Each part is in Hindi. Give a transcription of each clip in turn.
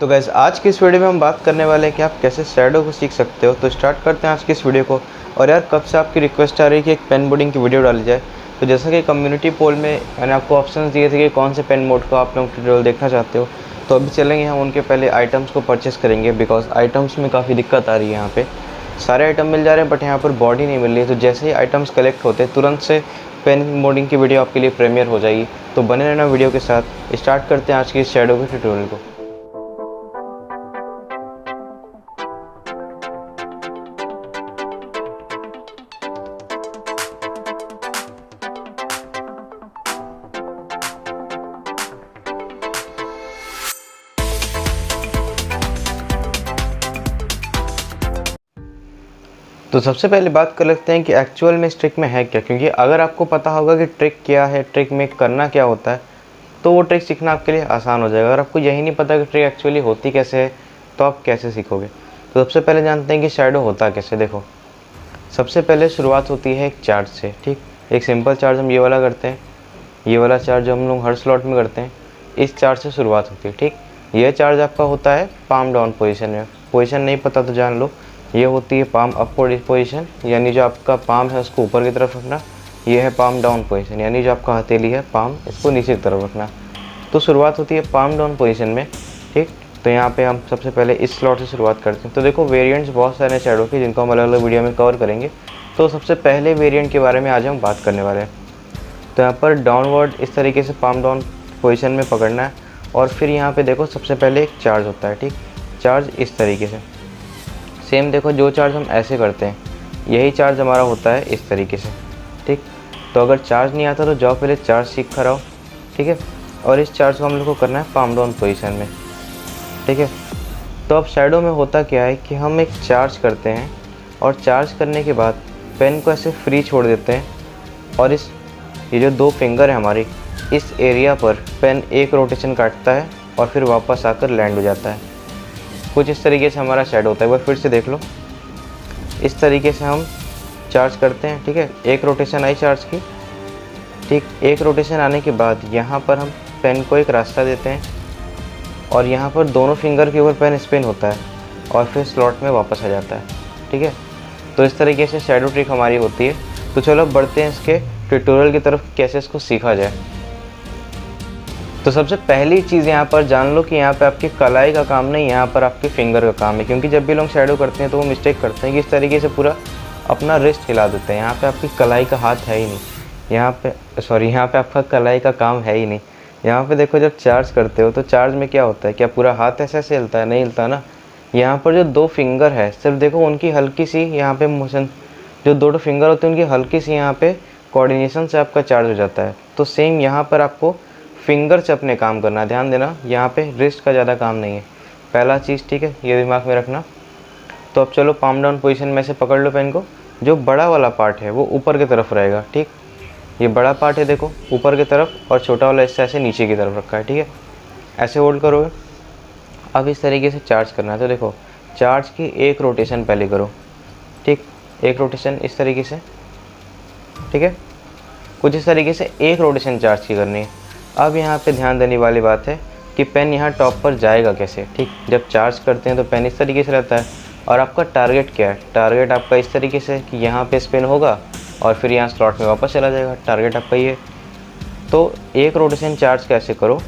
तो गैस आज की इस वीडियो में हम बात करने वाले हैं कि आप कैसे शैडो को सीख सकते हो। तो स्टार्ट करते हैं आज की इस वीडियो को। और यार कब से आपकी रिक्वेस्ट आ रही है कि एक पेन बोर्डिंग की वीडियो डाली जाए। तो जैसा कि कम्युनिटी पोल में मैंने आपको ऑप्शन दिए थे कि कौन से पेन मोड को आप लोग ट्यूटोरियल देखना चाहते हो। तो अभी चलेंगे हम उनके पहले आइटम्स को परचेस करेंगे, बिकॉज आइटम्स में काफ़ी दिक्कत आ रही है। यहाँ पे सारे आइटम मिल जा रहे हैं बट यहाँ पर बॉडी नहीं मिल रही है। तो जैसे ही आइटम्स कलेक्ट होते हैं तुरंत से पेन बोर्डिंग की वीडियो आपके लिए प्रीमियर हो जाएगी। तो बने रहना वीडियो के साथ। स्टार्ट करते हैं आज की इस शैडो के ट्यूटोरियल को। तो सबसे पहले बात कर लेते हैं कि एक्चुअल में इस ट्रिक में है क्या, क्योंकि अगर आपको पता होगा कि ट्रिक क्या है, ट्रिक में करना क्या होता है, तो वो ट्रिक सीखना आपके लिए आसान हो जाएगा। अगर आपको यही नहीं पता कि ट्रिक एक्चुअली होती कैसे है तो आप कैसे सीखोगे। तो सबसे पहले जानते हैं कि शैडो होता कैसे। देखो, सबसे पहले शुरुआत होती है एक चार्ज से। ठीक, एक सिंपल चार्ज हम ये वाला करते हैं, ये वाला चार्ज हम लोग हर स्लॉट में करते हैं, इस चार्ज से शुरुआत होती है। ठीक, यह चार्ज आपका होता है पाम डाउन पोजीशन में। पोजीशन नहीं पता तो जान लो, ये होती है पाम अप पोजीशन, यानी जो आपका पाम है उसको ऊपर की तरफ रखना। ये है पाम डाउन पोजीशन, यानी जो आपका हथेली है पाम, इसको नीचे की तरफ रखना। तो शुरुआत होती है पाम डाउन पोजीशन में। ठीक, तो यहाँ पे हम सबसे पहले इस स्लॉट से शुरुआत करते हैं। तो देखो, वेरिएंट्स बहुत सारे शैडो के जिनको हम अलग अलग वीडियो में कवर करेंगे। तो सबसे पहले वेरिएंट के बारे में आज हम बात करने वाले हैं। तो यहाँ पर डाउनवर्ड इस तरीके से पाम डाउन पोजीशन में पकड़ना है। और फिर यहाँ पे देखो, सबसे पहले एक चार्ज होता है। ठीक, चार्ज इस तरीके से सेम देखो, जो चार्ज हम ऐसे करते हैं यही चार्ज हमारा होता है इस तरीके से। ठीक, तो अगर चार्ज नहीं आता तो जाओ पहले चार्ज सीख कर आओ। ठीक है, और इस चार्ज को हम लोग को करना है पाम डाउन पोजीशन में। ठीक है, तो अब शैडो में होता क्या है कि हम एक चार्ज करते हैं और चार्ज करने के बाद पेन को ऐसे फ्री छोड़ देते हैं। और ये जो दो फिंगर है हमारी, इस एरिया पर पेन एक रोटेशन काटता है और फिर वापस आकर लैंड हो जाता है। कुछ इस तरीके से हमारा शैडो होता है। एक बार फिर से देख लो, इस तरीके से हम चार्ज करते हैं। ठीक है, एक रोटेशन आई चार्ज की। ठीक, एक रोटेशन आने के बाद यहाँ पर हम पेन को एक रास्ता देते हैं और यहाँ पर दोनों फिंगर के ऊपर पेन स्पिन होता है और फिर स्लॉट में वापस आ जाता है। ठीक है, तो इस तरीके से शैडो ट्रिक हमारी होती है। तो चलो अब बढ़ते हैं इसके ट्यूटोरियल की तरफ, कैसे इसको सीखा जाए। तो सबसे पहली चीज़ यहाँ पर जान लो कि यहाँ पे आपकी कलाई का काम नहीं, यहाँ पर आपके फिंगर का काम है। क्योंकि जब भी लोग शैडो करते हैं तो वो मिस्टेक करते हैं कि इस तरीके से पूरा अपना रिस्ट हिला देते हैं। यहाँ पे आपकी कलाई का हाथ है ही नहीं, यहाँ पे आपका कलाई का काम है ही नहीं। यहाँ पे देखो, जब चार्ज करते हो तो चार्ज में क्या होता है, क्या पूरा हाथ ऐसे ऐसे हिलता है? नहीं हिलता ना। यहाँ पर जो दो फिंगर है, सिर्फ देखो उनकी हल्की सी यहाँ पे मोशन, जो दो फिंगर होते हैं उनकी हल्की सी यहाँ पे कोऑर्डिनेशन से आपका चार्ज हो जाता है। तो सेम यहाँ पर आपको फिंगर से अपने काम करना, ध्यान देना, यहाँ पे रिस्ट का ज़्यादा काम नहीं है। पहला चीज़, ठीक है, ये दिमाग में रखना। तो अब चलो पाम डाउन पोजीशन में से पकड़ लो पेन को। जो बड़ा वाला पार्ट है वो ऊपर की तरफ रहेगा। ठीक, ये बड़ा पार्ट है देखो ऊपर की तरफ, और छोटा वाला हिस्सा ऐसे नीचे की तरफ रखा है। ठीक है, ऐसे होल्ड करोगे। अब इस तरीके से चार्ज करना है। तो देखो, चार्ज की एक रोटेशन पहले करो। ठीक, एक रोटेशन इस तरीके से। ठीक है, कुछ इस तरीके से एक रोटेशन चार्ज की करनी है। अब यहाँ पे ध्यान देने वाली बात है कि पेन यहाँ टॉप पर जाएगा कैसे। ठीक, जब चार्ज करते हैं तो पेन इस तरीके से रहता है और आपका टारगेट क्या है? टारगेट आपका इस तरीके से कि यहाँ पे स्पिन होगा और फिर यहाँ स्लॉट में वापस चला जाएगा। टारगेट आपका ये। तो एक रोटेशन चार्ज कैसे करो,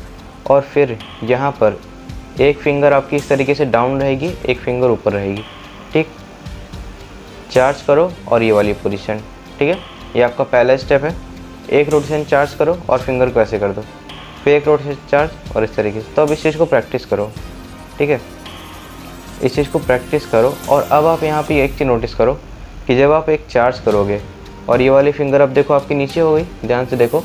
और फिर यहाँ पर एक फिंगर आपकी इस तरीके से डाउन रहेगी, एक फिंगर ऊपर रहेगी। ठीक, चार्ज करो और ये वाली पोजीशन। ठीक है, ये आपका पहला स्टेप है। एक रोटेशन चार्ज करो और फिंगर को ऐसे कर दो, फिर एक रोटेशन चार्ज और इस तरीके से। तो अब इस चीज़ को प्रैक्टिस करो। ठीक है, इस चीज़ को प्रैक्टिस करो। और अब आप यहाँ पे एक चीज़ नोटिस करो कि जब आप एक चार्ज करोगे और ये वाली फिंगर अब देखो आपकी नीचे हो गई, ध्यान से देखो,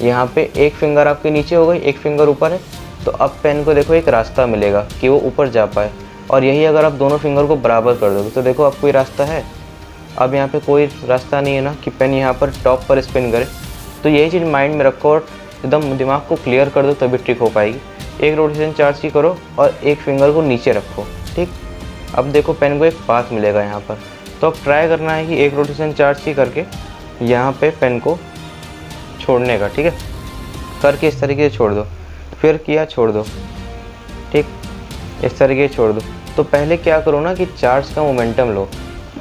यहाँ पे एक फिंगर आपकी नीचे हो गई, एक फिंगर ऊपर है। तो अब पेन को देखो एक रास्ता मिलेगा कि वो ऊपर जा पाए। और यही अगर आप दोनों फिंगर को बराबर कर दोगे तो देखो आपको ये रास्ता है। अब यहाँ पे कोई रास्ता नहीं है ना कि पेन यहाँ पर टॉप पर स्पिन करे। तो यही चीज़ माइंड में रखो और एकदम दिमाग को क्लियर कर दो, तभी ट्रिक हो पाएगी। एक रोटेशन चार्ज की करो और एक फिंगर को नीचे रखो। ठीक, अब देखो पेन को एक पाथ मिलेगा यहाँ पर। तो अब ट्राई करना है कि एक रोटेशन चार्ज की करके यहाँ पे पेन को छोड़ने का। ठीक है, करके इस तरीके से छोड़ दो, फिर किया छोड़ दो। ठीक, इस तरीके से छोड़ दो। तो पहले क्या करो ना कि चार्ज का मोमेंटम लो,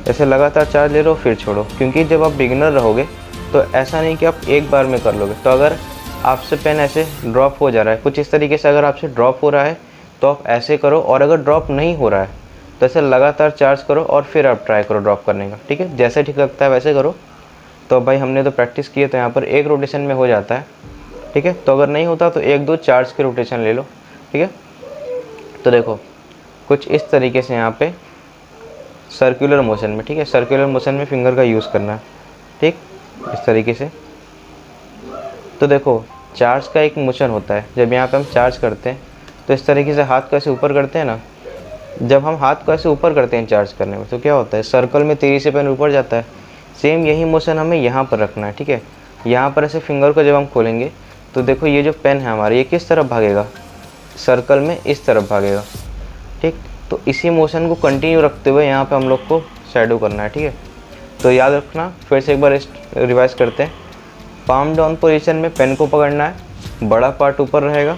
ऐसे लगातार चार्ज ले लो फिर छोड़ो, क्योंकि जब आप बिगिनर रहोगे तो ऐसा नहीं कि आप एक बार में कर लोगे। तो अगर आपसे पेन ऐसे ड्रॉप हो जा रहा है कुछ इस तरीके से, अगर आपसे ड्रॉप हो रहा है तो आप ऐसे करो, और अगर ड्रॉप नहीं हो रहा है तो ऐसे लगातार चार्ज करो और फिर आप ट्राई करो ड्रॉप करने का, ठीक है। जैसे ठीक लगता है वैसे करो। तो भाई हमने तो प्रैक्टिस की है, तो यहाँ पर एक रोटेशन में हो जाता है, ठीक है। तो अगर नहीं होता तो 1-2 चार्ज के रोटेशन ले लो, ठीक है। तो देखो कुछ इस तरीके से यहाँ पे सर्कुलर मोशन में, ठीक है, सर्कुलर मोशन में फिंगर का यूज़ करना है, ठीक, इस तरीके से। तो देखो चार्ज का एक मोशन होता है, जब यहाँ पे हम चार्ज करते हैं तो इस तरीके से हाथ को ऐसे ऊपर करते हैं ना, जब हम हाथ को ऐसे ऊपर करते हैं चार्ज करने में तो क्या होता है, सर्कल में तेज़ी से पेन ऊपर जाता है। सेम यही मोशन हमें यहाँ पर रखना है, ठीक है। यहाँ पर ऐसे फिंगर को जब हम खोलेंगे तो देखो ये जो पेन है हमारा ये किस तरफ भागेगा, सर्कल में इस तरफ भागेगा, ठीक। तो इसी मोशन को कंटिन्यू रखते हुए यहाँ पे हम लोग को शैडो करना है, ठीक है। तो याद रखना, फिर से एक बार रिवाइज करते हैं। पाम डाउन पोजीशन में पेन को पकड़ना है, बड़ा पार्ट ऊपर रहेगा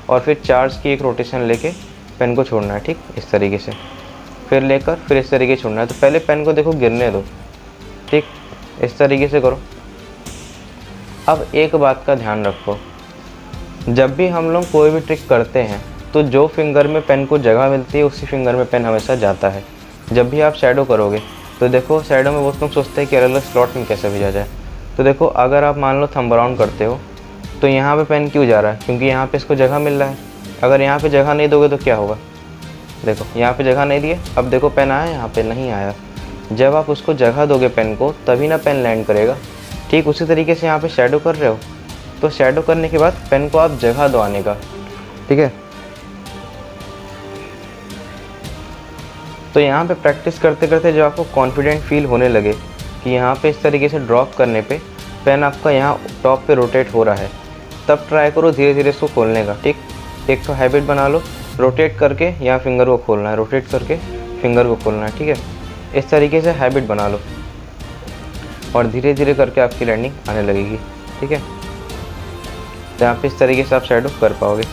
और फिर चार्ज की एक रोटेशन लेके पेन को छोड़ना है, ठीक, इस तरीके से। फिर लेकर फिर इस तरीके से छोड़ना है। तो पहले पेन को देखो गिरने दो, ठीक, इस तरीके से करो। अब एक बात का ध्यान रखो, जब भी हम लोग कोई भी ट्रिक करते हैं तो जो फिंगर में पेन को जगह मिलती है उसी फिंगर में पेन हमेशा जाता है। जब भी आप शैडो करोगे तो देखो शैडो में बहुत लोग सोचते हैं कि अलग अलग स्लॉट में कैसे भेजा जाए। तो देखो अगर आप मान लो थंब राउंड करते हो तो यहाँ पे पेन क्यों जा रहा है, क्योंकि यहाँ पे इसको जगह मिल रहा है। अगर यहाँ पे जगह नहीं दोगे तो क्या होगा, देखो यहाँ पे जगह नहीं दिए, अब देखो पेन आया, यहाँ पे नहीं आया। जब आप उसको जगह दोगे पेन को तभी ना पेन लैंड करेगा, ठीक। उसी तरीके से यहाँ पे शैडो कर रहे हो तो शैडो करने के बाद पेन को आप जगह दो आने का, ठीक है। तो यहाँ पे प्रैक्टिस करते करते जब आपको कॉन्फिडेंट फील होने लगे कि यहाँ पे इस तरीके से ड्रॉप करने पे पेन आपका यहाँ टॉप पे रोटेट हो रहा है, तब ट्राई करो धीरे धीरे इसको खोलने का, ठीक। एक तो हैबिट बना लो, रोटेट करके यहाँ फिंगर को खोलना है, रोटेट करके फिंगर को खोलना है, ठीक है। इस तरीके से हैबिट बना लो और धीरे धीरे करके आपकी लैंडिंग आने लगेगी, ठीक है। तो यहाँ पे इस तरीके से आप शैडो कर पाओगे।